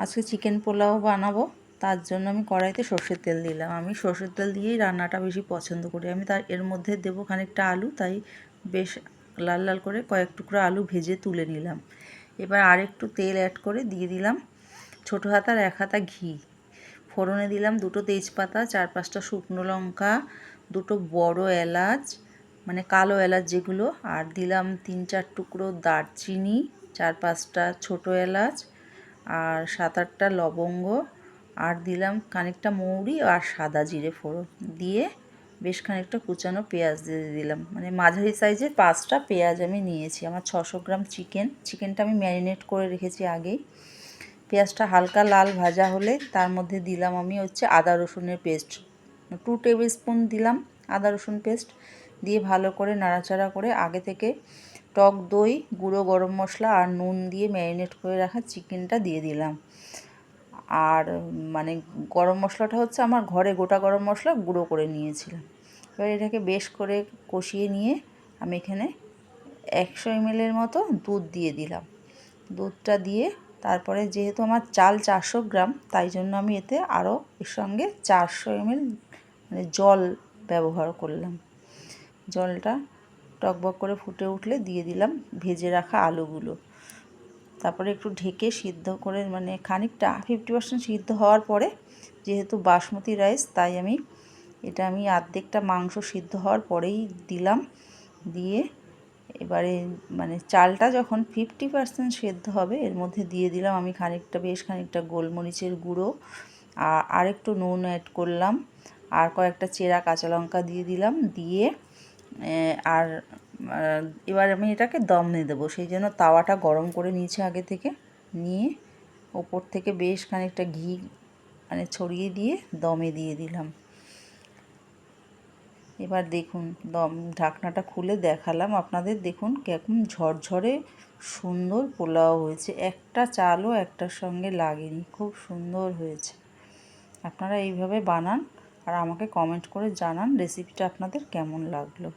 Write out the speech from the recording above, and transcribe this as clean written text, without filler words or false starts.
আজকে চিকেন পোলাও বানাবো, তার জন্য আমি কড়াইতে সর্ষের তেল দিলাম। আমি সর্ষের তেল দিয়েই রান্নাটা বেশি পছন্দ করি। আমি তার এর মধ্যে দেবো খানিকটা আলু, তাই বেশ লাল লাল করে কয়েক টুকরো আলু ভেজে তুলে নিলাম। এবার আরেকটু তেল অ্যাড করে দিয়ে দিলাম ছোটো হাতার 1 হাতা ঘি। ফোড়নে দিলাম 2টো তেজপাতা, 4-5টা শুকনো লঙ্কা, 2টো বড় এলাচ মানে কালো এলাচ যেগুলো, আর দিলাম 3-4 টুকরো দারচিনি, 4-5টা ছোটো এলাচ, আর 7-8টা লবঙ্গ, আর দিলাম খানিকটা মৌরি আর সাদা জিরে ফোড়ন দিয়ে বেশ খানিকটা কুচানো পেঁয়াজ দিয়ে দিলাম। মানে মাঝারি সাইজের 5টা পেঁয়াজ আমি নিয়েছি। আমার 600 গ্রাম চিকেনটা আমি ম্যারিনেট করে রেখেছি আগেই। পেঁয়াজটা হালকা লাল ভাজা হলে তার মধ্যে দিলাম আমি আদা রসুনের পেস্ট 2 টেবিল স্পুন দিলাম। আদা রসুন পেস্ট দিয়ে ভালো করে নাড়াচাড়া করে আগে থেকে টক দই, গুঁড়ো গরম মশলা আর নুন দিয়ে ম্যারিনেট করে রাখা চিকেনটা দিয়ে দিলাম। আর মানে গরম মশলাটা আমার ঘরে গোটা গরম মশলা গুঁড়ো করে নিয়েছিলাম। এবার এটাকে বেশ করে কষিয়ে নিয়ে আমি এখানে 100 ml মতো দুধ দিয়ে দিলাম। দুধটা দিয়ে তারপরে যেহেতু আমার চাল 400 গ্রাম, তাই জন্য আমি এতে আরও এর সঙ্গে 400 ml মানে জল ব্যবহার করলাম। জলটা টকবক করে ফুটে উঠলে দিয়ে দিলাম ভেজে রাখা আলুগুলো। তারপরে একটু ঢেকে সিদ্ধ করে মানে খানিকটা 50% সিদ্ধ হওয়ার পরে, যেহেতু বাসমতি রাইস তাই আমি অর্ধেকটা মাংস সিদ্ধ হওয়ার পরেই দিলাম। দিয়ে এবারে মানে চালটা যখন 50% সেদ্ধ হবে এর মধ্যে দিয়ে দিলাম আমি বেশ খানিকটা গোলমরিচের গুঁড়ো, আর একটু নুন অ্যাড করলাম, আর কয়েকটা চেরা কাঁচা লঙ্কা দিয়ে দিলাম। দিয়ে আর এবার আমি এটাকে দম দিয়ে দেবো। সেই জন্য তাওয়াটা গরম করে নিয়েছি আগে থেকে, নিয়ে ওপর থেকে বেশ খানিকটা ঘি মানে ছড়িয়ে দিয়ে দমে দিয়ে দিলাম। এবার দেখুন ঢাকনাটা খুলে দেখালাম আপনাদের, দেখুন কেমন ঝরঝরে সুন্দর পোলাও হয়েছে। একটা চালও একটার সঙ্গে লাগেনি, খুব সুন্দর হয়েছে। আপনারা এইভাবে বানান আর আমাকে কমেন্ট করে জানান রেসিপিটা আপনাদের কেমন লাগলো।